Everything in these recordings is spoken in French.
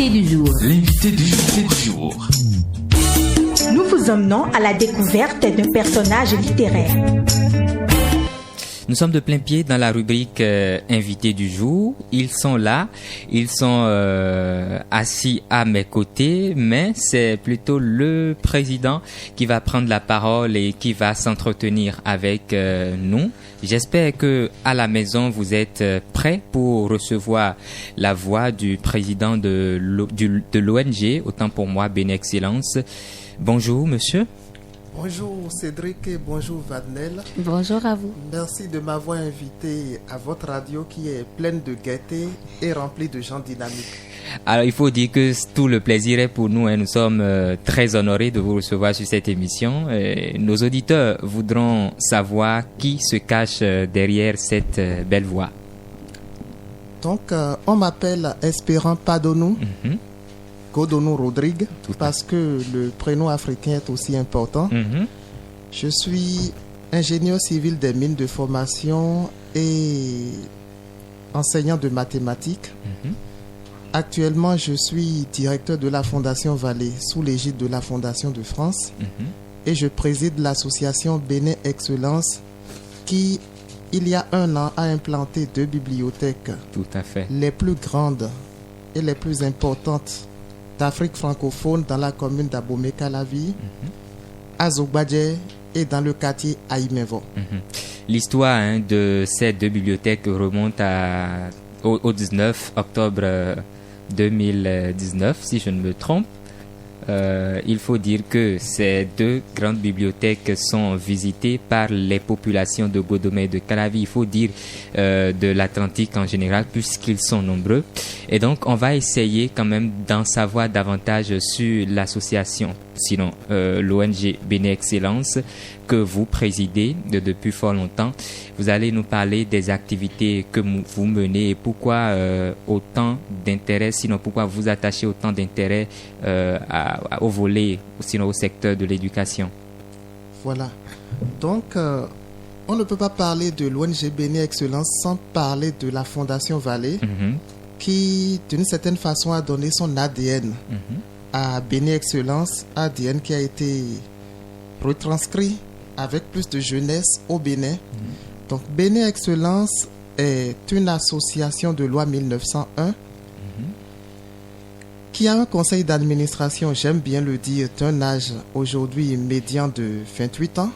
L'invité du jour. L'invité du jour. Nous vous emmenons à la découverte d'un personnage littéraire. Nous sommes de plein pied dans la rubrique Invité du jour. Ils sont là, ils sont assis à mes côtés, mais c'est plutôt le président qui va prendre la parole et qui va s'entretenir avec nous. J'espère que à la maison vous êtes prêts pour recevoir la voix du président de l'ONG, autant pour moi, Béné Excellence. Bonjour monsieur. Bonjour Cédric et bonjour Vadnel. Bonjour à vous. Merci de m'avoir invité à votre radio qui est pleine de gaieté et remplie de gens dynamiques. Alors il faut dire que tout le plaisir est pour nous. Nous sommes très honorés de vous recevoir sur cette émission. Nos auditeurs voudront savoir qui se cache derrière cette belle voix. Donc on m'appelle Espérant Padonou. Godonou Rodrigue, parce que le prénom africain est aussi important. Je suis ingénieur civil des mines de formation et enseignant de mathématiques. Actuellement, je suis directeur de la Fondation Vallée sous l'égide de la Fondation de France et je préside l'association Béné Excellence qui, il y a un an, a implanté 2 bibliothèques. Tout à fait. Les plus grandes et les plus importantes d'Afrique francophone dans la commune d'Abomey-Calavi, à Zogbadje et dans le quartier Aïmevo. L'histoire de ces 2 bibliothèques remonte au 19 octobre 2019, si je ne me trompe. Il faut dire que ces 2 grandes bibliothèques sont visitées par les populations de Godomé et de Calavi, il faut dire de l'Atlantique en général, puisqu'ils sont nombreux. Et donc, on va essayer quand même d'en savoir davantage sur l'association, sinon l'ONG Béné Excellence, que vous présidez depuis fort longtemps. Vous allez nous parler des activités que vous menez et pourquoi autant d'intérêt, sinon pourquoi vous attachez autant d'intérêt au volet, sinon au secteur de l'éducation. Voilà. Donc, on ne peut pas parler de l'ONG Béné Excellence sans parler de la Fondation Vallée, qui, d'une certaine façon, a donné son ADN à Béné Excellence, ADN qui a été retranscrit avec plus de jeunesse au Bénin. Donc, Béné Excellence est une association de loi 1901 qui a un conseil d'administration, j'aime bien le dire, d'un âge aujourd'hui médian de 28 ans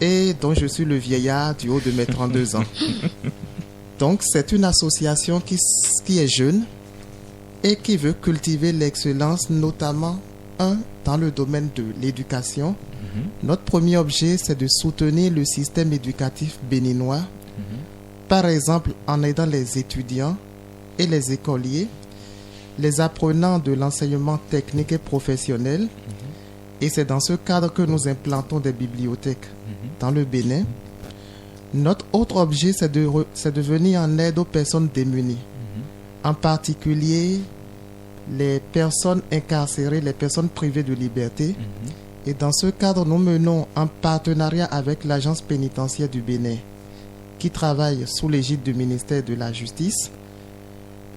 et dont je suis le vieillard du haut de mes 32 ans. Donc, c'est une association qui est jeune et qui veut cultiver l'excellence, notamment dans le domaine de l'éducation. Notre premier objet, c'est de soutenir le système éducatif béninois, par exemple en aidant les étudiants et les écoliers, les apprenants de l'enseignement technique et professionnel. Et c'est dans ce cadre que nous implantons des bibliothèques dans le Bénin. Notre autre objet, c'est de venir en aide aux personnes démunies, en particulier les personnes incarcérées, les personnes privées de liberté. Et dans ce cadre, nous menons un partenariat avec l'Agence pénitentiaire du Bénin, qui travaille sous l'égide du ministère de la Justice.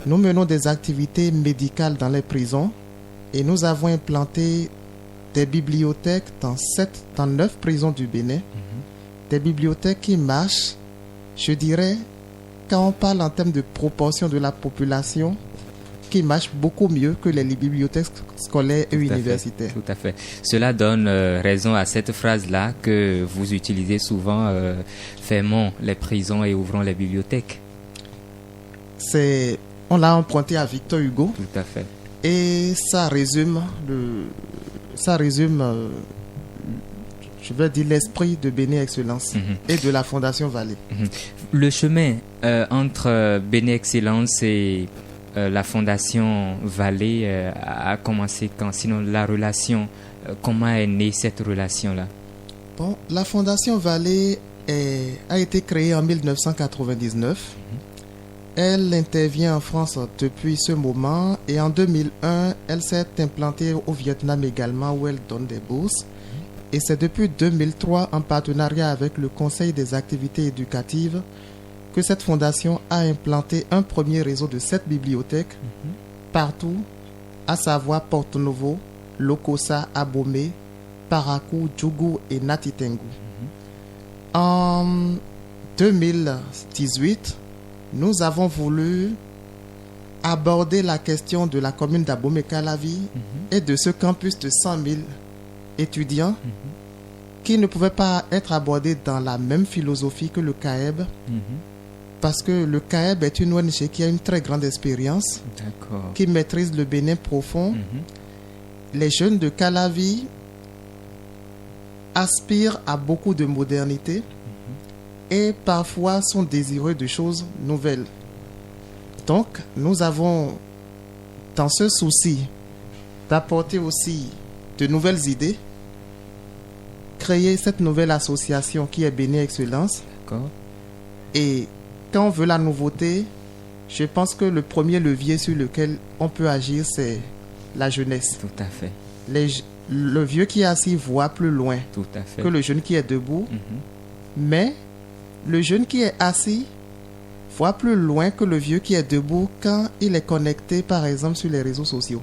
Nous menons des activités médicales dans les prisons et nous avons implanté des bibliothèques dans 9 prisons du Bénin. Des bibliothèques qui marchent, je dirais, quand on parle en termes de proportion de la population, qui marchent beaucoup mieux que les bibliothèques scolaires et universitaires. Tout à fait. Cela donne raison à cette phrase-là que vous utilisez souvent, fermons les prisons et ouvrons les bibliothèques. On l'a emprunté à Victor Hugo. Tout à fait. Et ça résume je veux dire, l'esprit de Béné Excellence et de la Fondation Vallée. Le chemin entre Béné Excellence et la Fondation Vallée a commencé quand? Sinon, la relation, comment est née cette relation-là? Bon, la Fondation Vallée a été créée en 1999. Elle intervient en France depuis ce moment et en 2001, elle s'est implantée au Vietnam également où elle donne des bourses. Et c'est depuis 2003, en partenariat avec le Conseil des activités éducatives, que cette fondation a implanté un premier réseau de 7 bibliothèques partout, à savoir Porto Novo, Lokossa, Abomey, Parakou, Djougou et Natitengu. En 2018, nous avons voulu aborder la question de la commune d'Abomey-Calavi et de ce campus de 100 000 étudiants qui ne pouvaient pas être abordés dans la même philosophie que le CAEB, parce que le CAEB est une ONG qui a une très grande expérience, qui maîtrise le Bénin profond. Les jeunes de Calavi aspirent à beaucoup de modernité et parfois sont désireux de choses nouvelles. Donc, nous avons, dans ce souci d'apporter aussi de nouvelles idées, créé cette nouvelle association qui est Bénin Excellence. D'accord. Et quand on veut la nouveauté, je pense que le premier levier sur lequel on peut agir, c'est la jeunesse. Tout à fait. Le vieux qui est assis voit plus loin Tout à fait. que le jeune qui est debout. Mais le jeune qui est assis voit plus loin que le vieux qui est debout quand il est connecté, par exemple, sur les réseaux sociaux.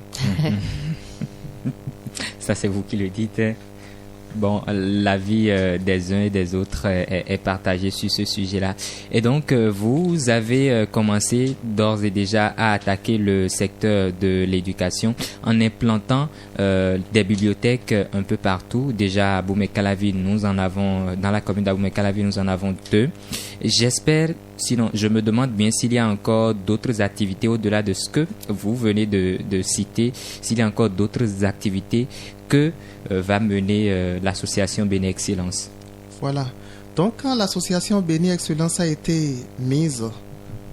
Ça, c'est vous qui le dites, hein. Bon, l'avis des uns et des autres est partagé sur ce sujet-là. Et donc, vous avez commencé d'ores et déjà à attaquer le secteur de l'éducation en implantant des bibliothèques un peu partout. Déjà, à Abomey-Calavi, nous en avons, dans la commune d'Abomey-Calavi, nous en avons 2. J'espère, sinon, je me demande bien s'il y a encore d'autres activités au-delà de ce que vous venez de citer, s'il y a encore d'autres activités que va mener l'association Bénin Excellence. Voilà. Donc, quand l'association Bénin Excellence a été mise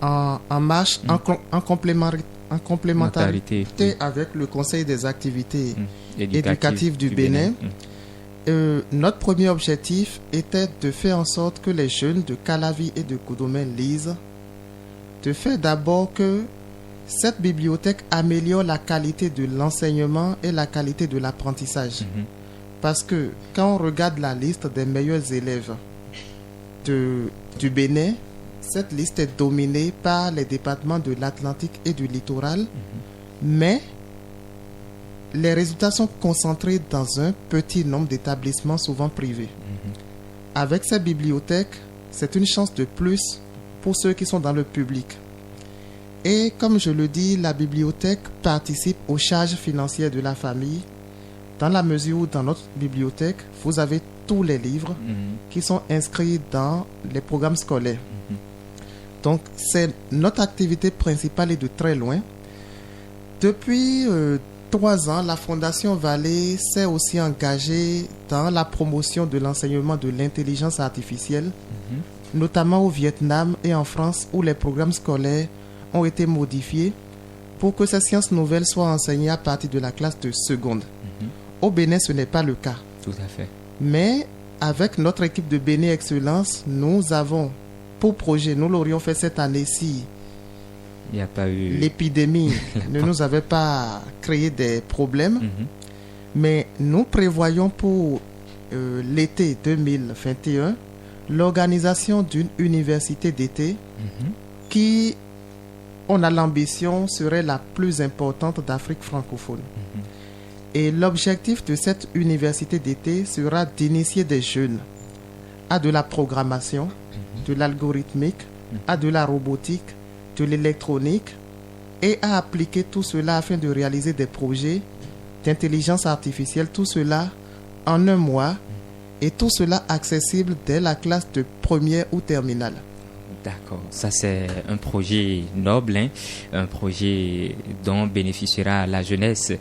en marche, en complémentarité avec le Conseil des activités éducatives du Bénin, notre premier objectif était de faire en sorte que les jeunes de Calavi et de Koudomène lisent, de faire d'abord que cette bibliothèque améliore la qualité de l'enseignement et la qualité de l'apprentissage. Parce que quand on regarde la liste des meilleurs élèves du Bénin, cette liste est dominée par les départements de l'Atlantique et du littoral, mais les résultats sont concentrés dans un petit nombre d'établissements, souvent privés. Avec cette bibliothèque, c'est une chance de plus pour ceux qui sont dans le public. Et comme je le dis, la bibliothèque participe aux charges financières de la famille, dans la mesure où dans notre bibliothèque, vous avez tous les livres qui sont inscrits dans les programmes scolaires. Donc, c'est notre activité principale et de très loin. Depuis 3 ans, la Fondation Vallée s'est aussi engagée dans la promotion de l'enseignement de l'intelligence artificielle, notamment au Vietnam et en France, où les programmes scolaires ont été modifiés pour que ces sciences nouvelles soient enseignées à partir de la classe de seconde. Au Bénin, ce n'est pas le cas. Tout à fait. Mais avec notre équipe de Bénin Excellence, nous avons pour projet, nous l'aurions fait cette année si il n'y a pas eu l'épidémie ne nous avait pas créé des problèmes. Mais nous prévoyons pour l'été 2021 l'organisation d'une université d'été qui, on a l'ambition, serait la plus importante d'Afrique francophone. Et l'objectif de cette université d'été sera d'initier des jeunes à de la programmation, de l'algorithmique, à de la robotique, de l'électronique et à appliquer tout cela afin de réaliser des projets d'intelligence artificielle, tout cela en 1 mois et tout cela accessible dès la classe de première ou terminale. D'accord, ça c'est un projet noble, hein? Un projet dont bénéficiera la jeunesse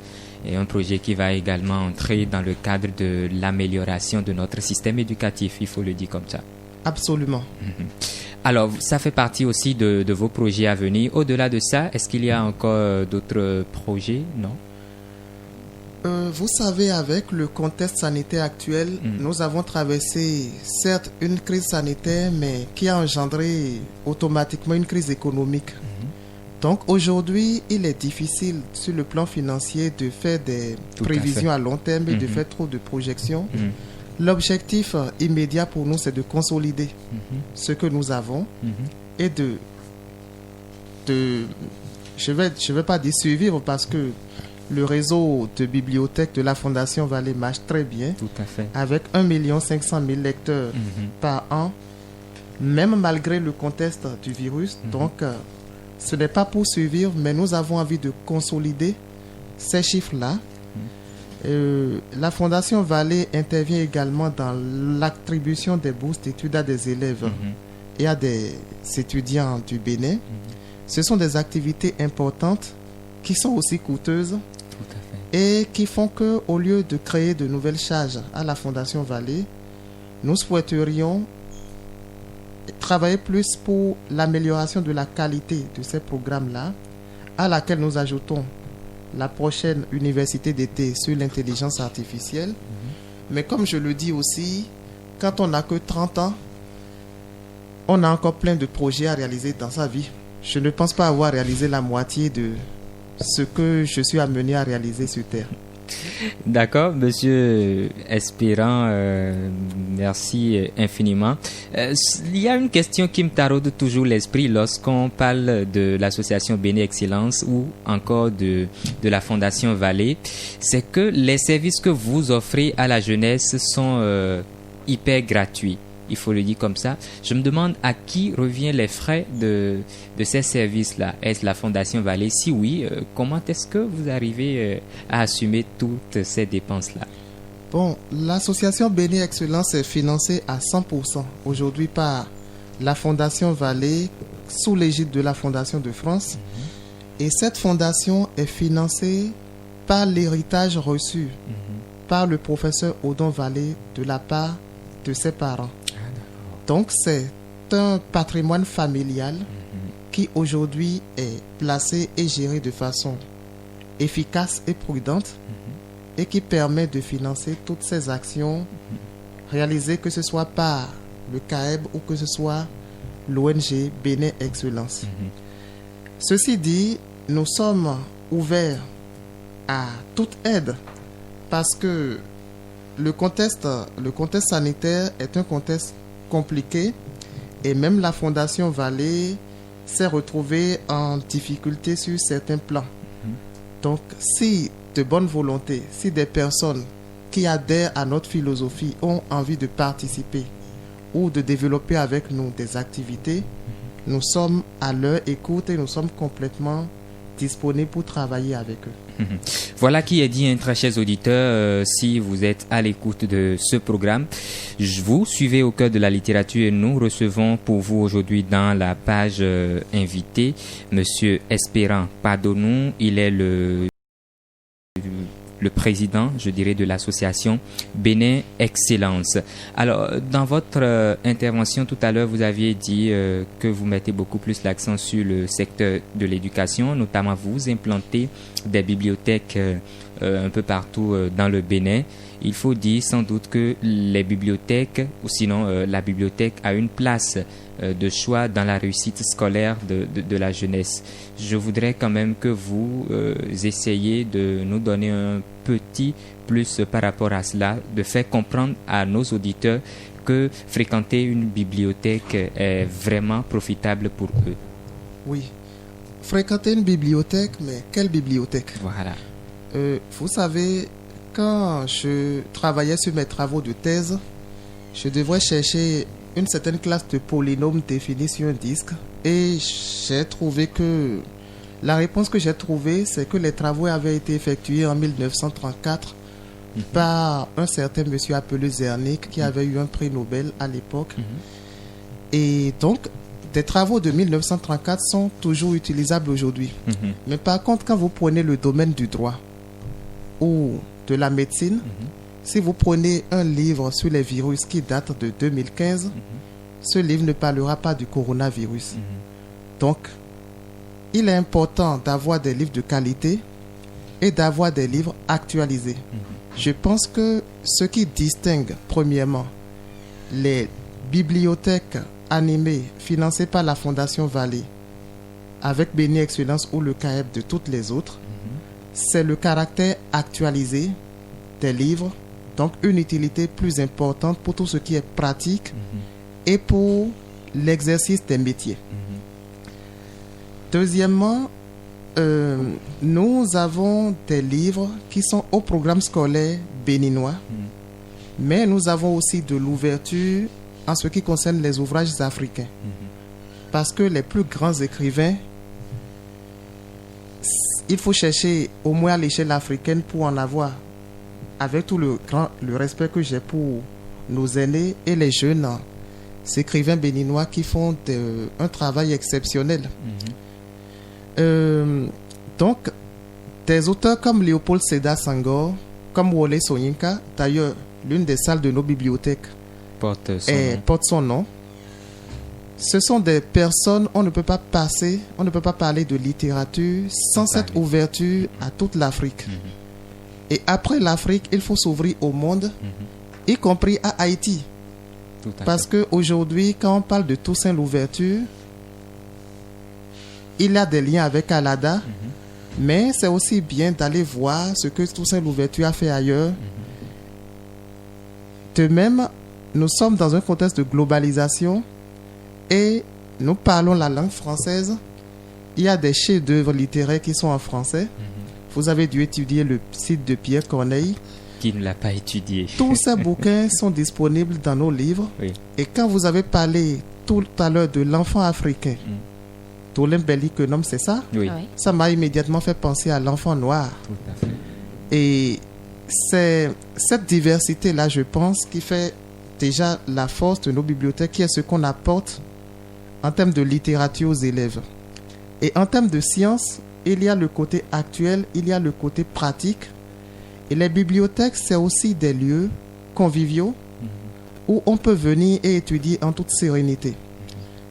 et un projet qui va également entrer dans le cadre de l'amélioration de notre système éducatif, il faut le dire comme ça. Absolument. Alors, ça fait partie aussi de vos projets à venir. Au-delà de ça, est-ce qu'il y a encore d'autres projets? Non? Vous savez, avec le contexte sanitaire actuel, nous avons traversé, certes, une crise sanitaire, mais qui a engendré automatiquement une crise économique. Donc, aujourd'hui, il est difficile, sur le plan financier, de faire des prévisions à long terme et de faire trop de projections. L'objectif immédiat pour nous, c'est de consolider ce que nous avons et de je vais pas dire survivre parce que le réseau de bibliothèques de la Fondation Vallée marche très bien. Tout à fait. Avec 1,5 million lecteurs par an, même malgré le contexte du virus. Donc, ce n'est pas pour survivre, mais nous avons envie de consolider ces chiffres-là. La Fondation Vallée intervient également dans l'attribution des bourses d'études à des élèves et à des étudiants du Bénin. Ce sont des activités importantes qui sont aussi coûteuses. Tout à fait. Et qui font que, au lieu de créer de nouvelles charges à la Fondation Vallée, nous souhaiterions travailler plus pour l'amélioration de la qualité de ces programmes-là, à laquelle nous ajoutons la prochaine université d'été sur l'intelligence artificielle. Mais comme je le dis aussi, quand on n'a que 30 ans, on a encore plein de projets à réaliser dans sa vie. Je ne pense pas avoir réalisé la moitié de ce que je suis amené à réaliser sur Terre. D'accord, monsieur Espérant, merci infiniment. Il y a une question qui me taraude toujours l'esprit lorsqu'on parle de l'association Béné Excellence ou encore de la Fondation Vallée, c'est que les services que vous offrez à la jeunesse sont hyper gratuits. Il faut le dire comme ça. Je me demande à qui revient les frais de ces services-là. Est-ce la Fondation Vallée? Si oui, comment est-ce que vous arrivez à assumer toutes ces dépenses-là? Bon, l'association Béné Excellence est financée à 100% aujourd'hui par la Fondation Vallée sous l'égide de la Fondation de France. Et cette fondation est financée par l'héritage reçu par le professeur Odon Vallée de la part de ses parents. Donc, c'est un patrimoine familial qui aujourd'hui est placé et géré de façon efficace et prudente et qui permet de financer toutes ces actions réalisées, que ce soit par le CAEB ou que ce soit l'ONG Bénin Excellence. Ceci dit, nous sommes ouverts à toute aide parce que le contexte sanitaire est un contexte compliqué et même la Fondation Vallée s'est retrouvée en difficulté sur certains plans. Donc, si de bonne volonté, si des personnes qui adhèrent à notre philosophie ont envie de participer ou de développer avec nous des activités, nous sommes à leur écoute et nous sommes complètement disponibles pour travailler avec eux. Voilà qui est dit, très chers auditeurs. Si vous êtes à l'écoute de ce programme, vous suivez Au cœur de la littérature et nous recevons pour vous aujourd'hui dans la page invité Monsieur Espérant Padonou. Il est le président, je dirais, de l'association Bénin Excellence. Alors, dans votre intervention tout à l'heure, vous aviez dit que vous mettez beaucoup plus l'accent sur le secteur de l'éducation, notamment vous implantez des bibliothèques un peu partout dans le Bénin. Il faut dire sans doute que les bibliothèques, ou sinon la bibliothèque a une place de choix dans la réussite scolaire de la jeunesse. Je voudrais quand même que vous essayiez de nous donner un petit plus par rapport à cela, de faire comprendre à nos auditeurs que fréquenter une bibliothèque est vraiment profitable pour eux. Oui, fréquenter une bibliothèque, mais quelle bibliothèque? Voilà. Vous savez, quand je travaillais sur mes travaux de thèse, je devrais chercher une certaine classe de polynômes définis sur un disque et j'ai trouvé que la réponse que j'ai trouvée, c'est que les travaux avaient été effectués en 1934 par un certain monsieur appelé Zernike qui avait eu un prix Nobel à l'époque. Et donc, des travaux de 1934 sont toujours utilisables aujourd'hui. Mais par contre, quand vous prenez le domaine du droit ou de la médecine, si vous prenez un livre sur les virus qui date de 2015, ce livre ne parlera pas du coronavirus. Donc, il est important d'avoir des livres de qualité et d'avoir des livres actualisés. Je pense que ce qui distingue, premièrement, les bibliothèques animées financées par la Fondation Vallée avec Béni Excellence ou le CAEB de toutes les autres, c'est le caractère actualisé des livres, donc une utilité plus importante pour tout ce qui est pratique et pour l'exercice des métiers. Deuxièmement, nous avons des livres qui sont au programme scolaire béninois, mais nous avons aussi de l'ouverture en ce qui concerne les ouvrages africains. Parce que les plus grands écrivains, il faut chercher au moins à l'échelle africaine pour en avoir. Avec tout le respect que j'ai pour nos aînés et les jeunes écrivains béninois qui font un travail exceptionnel. Donc, des auteurs comme Léopold Sédar Senghor, comme Wole Soyinka, d'ailleurs, l'une des salles de nos bibliothèques porte son nom. Ce sont des personnes, on ne peut pas parler de littérature sans cette ouverture à toute l'Afrique. Et après l'Afrique, il faut s'ouvrir au monde, y compris à Haïti. Parce qu'aujourd'hui, quand on parle de Toussaint Louverture, il y a des liens avec Alada, mais c'est aussi bien d'aller voir ce que Toussaint Louverture a fait ailleurs. De même, nous sommes dans un contexte de globalisation et nous parlons la langue française. Il y a des chefs-d'œuvre littéraires qui sont en français. Vous avez dû étudier le site de Pierre Corneille. Qui ne l'a pas étudié. Tous ces bouquins sont disponibles dans nos livres. Oui. Et quand vous avez parlé tout à l'heure de l'enfant africain, Tolem Belli que nomme, c'est ça? Oui. Ça m'a immédiatement fait penser à l'enfant noir. Tout à fait. Et c'est cette diversité-là, je pense, qui fait déjà la force de nos bibliothèques, qui est ce qu'on apporte en termes de littérature aux élèves. Et en termes de sciences, il y a le côté actuel, il y a le côté pratique. Et les bibliothèques, c'est aussi des lieux conviviaux où on peut venir et étudier en toute sérénité.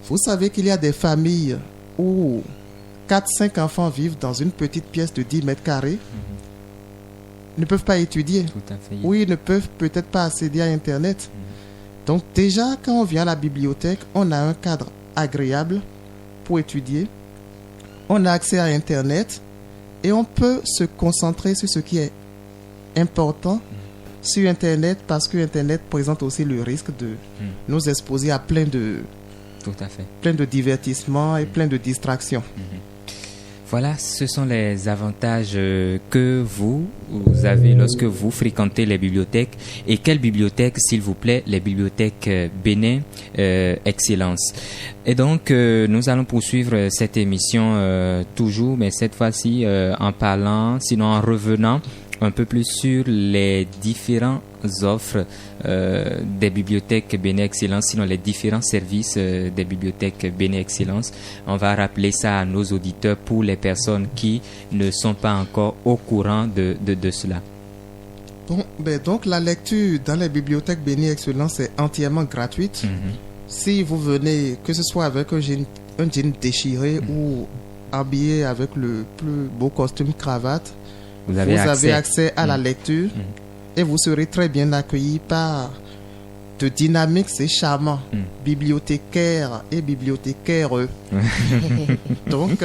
Vous savez qu'il y a des familles où 4-5 enfants vivent dans une petite pièce de 10 mètres carrés, ne peuvent pas étudier. Tout à fait. Ou ils ne peuvent peut-être pas accéder à Internet. Donc déjà, quand on vient à la bibliothèque, on a un cadre agréable pour étudier. On a accès à Internet et on peut se concentrer sur ce qui est important sur Internet, parce que Internet présente aussi le risque de nous exposer à plein de divertissements et plein de distractions. Voilà, ce sont les avantages que vous avez lorsque vous fréquentez les bibliothèques. Et quelle bibliothèque, s'il vous plaît? Les bibliothèques Bénin Excellence. Et donc, nous allons poursuivre cette émission toujours, mais cette fois-ci en parlant, sinon en revenant un peu plus sur les différentes offres des bibliothèques Bénin Excellence, sinon les différents services des bibliothèques Bénin Excellence. On va rappeler ça à nos auditeurs pour les personnes qui ne sont pas encore au courant de cela. Donc la lecture dans les bibliothèques Bénin Excellence est entièrement gratuite. Si vous venez, que ce soit avec un jean déchiré ou habillé avec le plus beau costume cravate, vous avez accès à la lecture et vous serez très bien accueillis par de dynamiques et charmants bibliothécaires et bibliothécaires. Donc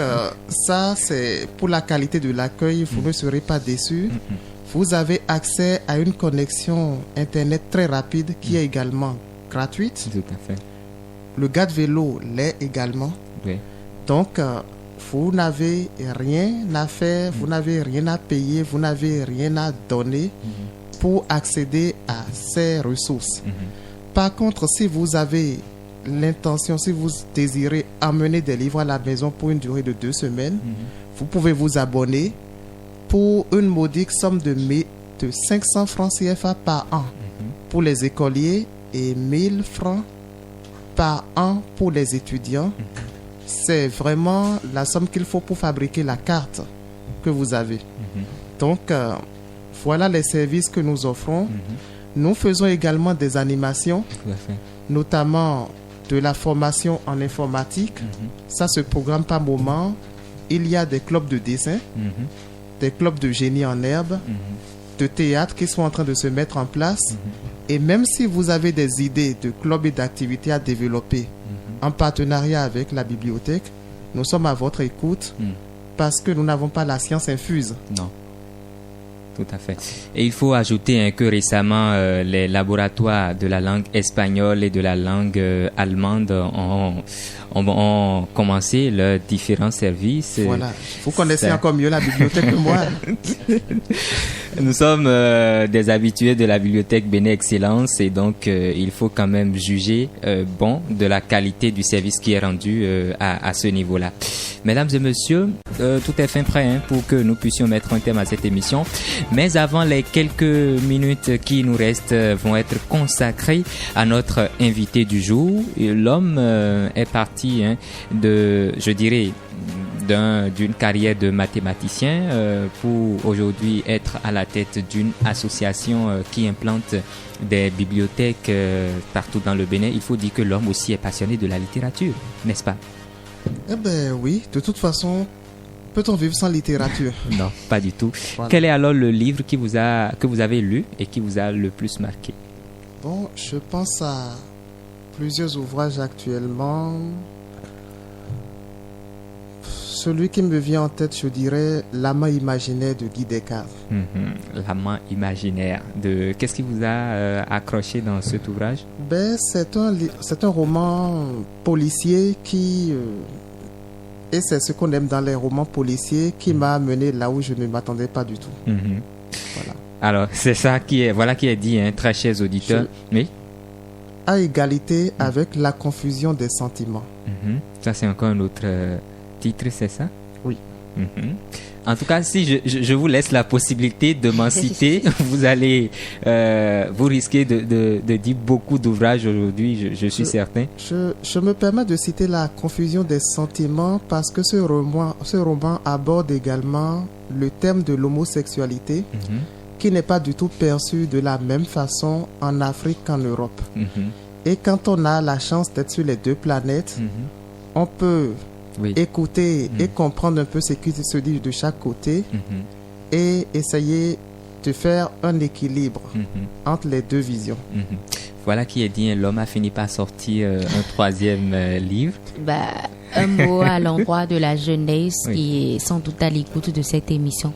ça, c'est pour la qualité de l'accueil, vous ne serez pas déçus. Vous avez accès à une connexion Internet très rapide qui est également gratuite. Tout à fait. Le guide vélo l'est également. Oui. Donc vous n'avez rien à faire, vous n'avez rien à payer, vous n'avez rien à donner pour accéder à ces ressources. Par contre, si vous avez l'intention, si vous désirez amener des livres à la maison pour une durée de 2 semaines, vous pouvez vous abonner pour une modique somme de 500 francs CFA par an pour les écoliers et 1000 francs par an pour les étudiants. C'est vraiment la somme qu'il faut pour fabriquer la carte que vous avez. Donc, voilà les services que nous offrons. Nous faisons également des animations, notamment de la formation en informatique. Ça se programme par moment. Il y a des clubs de dessin, des clubs de génie en herbe, de théâtre qui sont en train de se mettre en place. Et même si vous avez des idées de clubs et d'activités à développer en partenariat avec la bibliothèque, nous sommes à votre écoute parce que nous n'avons pas la science infuse. Non. Tout à fait. Et il faut ajouter que récemment, les laboratoires de la langue espagnole et de la langue allemande ont commencé leurs différents services. Voilà. Vous connaissez Ça- encore mieux la bibliothèque que moi. Nous sommes des habitués de la bibliothèque Béné Excellence et donc il faut quand même juger bon de la qualité du service qui est rendu à ce niveau-là. Mesdames et messieurs, tout est fin prêt pour que nous puissions mettre un terme à cette émission. Mais avant, les quelques minutes qui nous restent vont être consacrées à notre invité du jour. Et l'homme est parti je dirais, d'une carrière de mathématicien pour aujourd'hui être à la tête d'une association qui implante des bibliothèques partout dans le Bénin. Il faut dire que l'homme aussi est passionné de la littérature, n'est-ce pas? Eh ben oui, de toute façon, peut-on vivre sans littérature? Non, pas du tout. Voilà. Quel est alors le livre que vous avez lu et qui vous a le plus marqué? Bon, je pense à plusieurs ouvrages actuellement. Celui qui me vient en tête, je dirais L'amant imaginaire de Guy Descartes. L'amant imaginaire. Qu'est-ce qui vous a accroché dans cet ouvrage? Ben, c'est un roman policier et c'est ce qu'on aime dans les romans policiers qui m'a amené là où je ne m'attendais pas du tout. Voilà. Alors, c'est ça qui est dit, très chers auditeurs. Oui. À égalité avec la confusion des sentiments. Ça, c'est encore un autre titre, c'est ça? Oui. En tout cas, si je vous laisse la possibilité de m'en citer, vous risquez de dire beaucoup d'ouvrages aujourd'hui, je suis certain. Je me permets de citer la confusion des sentiments parce que ce roman aborde également le thème de l'homosexualité qui n'est pas du tout perçu de la même façon en Afrique qu'en Europe. Et quand on a la chance d'être sur les deux planètes, on peut écouter et comprendre un peu ce qui se dit de chaque côté et essayer de faire un équilibre entre les deux visions. Voilà qui est dit, l'homme a fini par sortir un troisième livre. Un mot à l'endroit de la jeunesse qui est sans doute à l'écoute de cette émission.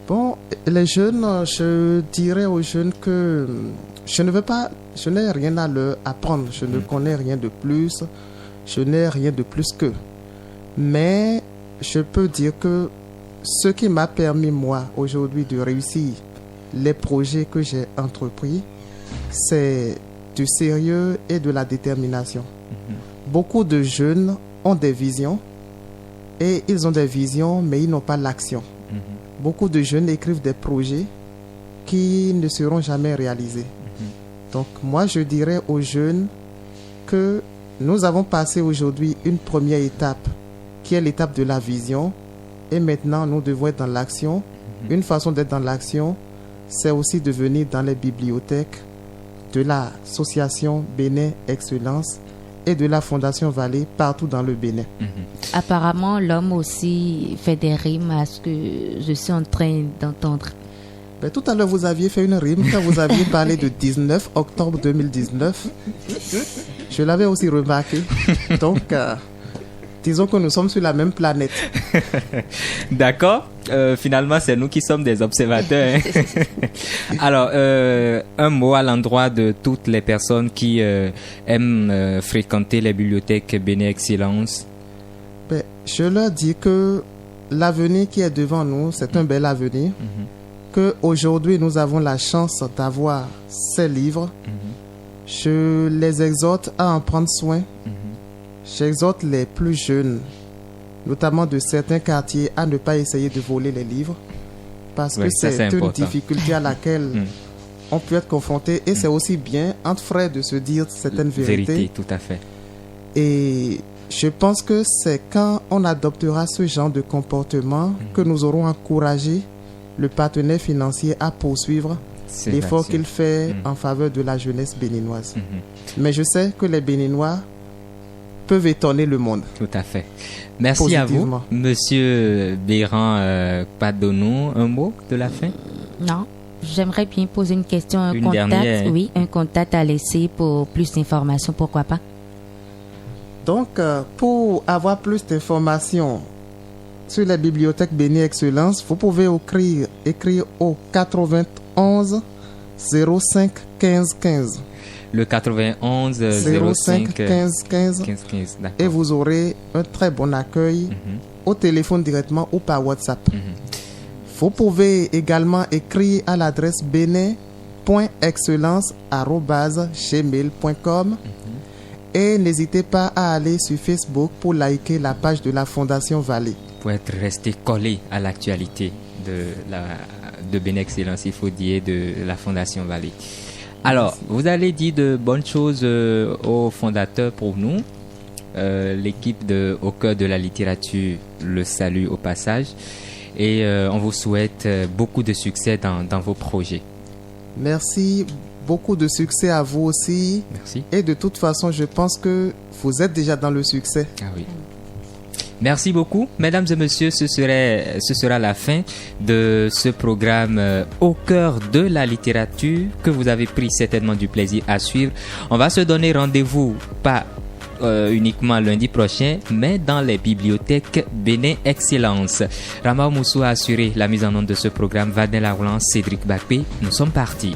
Bon, les jeunes, je dirais aux jeunes que je n'ai rien à leur apprendre, je ne connais rien de plus, je n'ai rien de plus qu'eux. Mais je peux dire que ce qui m'a permis, moi, aujourd'hui, de réussir les projets que j'ai entrepris, c'est du sérieux et de la détermination. Beaucoup de jeunes ont des visions et ils ont des visions, mais ils n'ont pas l'action. Beaucoup de jeunes écrivent des projets qui ne seront jamais réalisés. Donc, moi, je dirais aux jeunes que nous avons passé aujourd'hui une première étape qui est l'étape de la vision et maintenant nous devons être dans l'action. Une façon d'être dans l'action, c'est aussi de venir dans les bibliothèques de l'association Bénin Excellence et de la Fondation Vallée partout dans le Bénin. Apparemment, l'homme aussi fait des rimes à ce que je suis en train d'entendre. Ben, tout à l'heure, vous aviez fait une rime quand vous aviez parlé de 19 octobre 2019. Je l'avais aussi remarqué. Donc, disons que nous sommes sur la même planète. D'accord. Finalement, c'est nous qui sommes des observateurs. Alors, un mot à l'endroit de toutes les personnes qui aiment fréquenter les bibliothèques Béné Excellence. Ben, je leur dis que l'avenir qui est devant nous, c'est un bel avenir. Qu'aujourd'hui, nous avons la chance d'avoir ces livres. Je les exhorte à en prendre soin. J'exhorte les plus jeunes, notamment de certains quartiers, à ne pas essayer de voler les livres parce que c'est une difficulté à laquelle on peut être confronté et c'est aussi bien entre frères de se dire certaines vérités. Vérité, tout à fait. Et je pense que c'est quand on adoptera ce genre de comportement que nous aurons encouragé le partenaire financier à poursuivre l'effort qu'il fait en faveur de la jeunesse béninoise. Mais je sais que les Béninois peuvent étonner le monde. Tout à fait. Merci à vous, Monsieur Béran Padonou. Un mot de la fin? Non, j'aimerais bien poser une question, un contact à laisser pour plus d'informations, pourquoi pas? Donc, pour avoir plus d'informations sur les bibliothèques Béné Excellence, vous pouvez écrire au 91 05 15 15. Le 91 05 15 15. 15 15. D'accord. Et vous aurez un très bon accueil au téléphone directement ou par WhatsApp. Vous pouvez également écrire à l'adresse benin.excellence@gmail.com et n'hésitez pas à aller sur Facebook pour liker la page de la Fondation Vallée. Pour être resté collé à l'actualité de Benin Excellence, il faut dire, de la Fondation Vallée. Alors, vous allez dire de bonnes choses aux fondateurs pour nous. L'équipe de Au cœur de la littérature le salue au passage. Et on vous souhaite beaucoup de succès dans vos projets. Merci, beaucoup de succès à vous aussi. Merci. Et de toute façon, je pense que vous êtes déjà dans le succès. Ah oui. Merci beaucoup. Mesdames et messieurs, ce sera la fin de ce programme Au cœur de la littérature que vous avez pris certainement du plaisir à suivre. On va se donner rendez-vous pas uniquement lundi prochain, mais dans les bibliothèques Benin Excellence. Rama Moussou a assuré la mise en onde de ce programme. Vadel Arlan, Cédric Bakpé, nous sommes partis.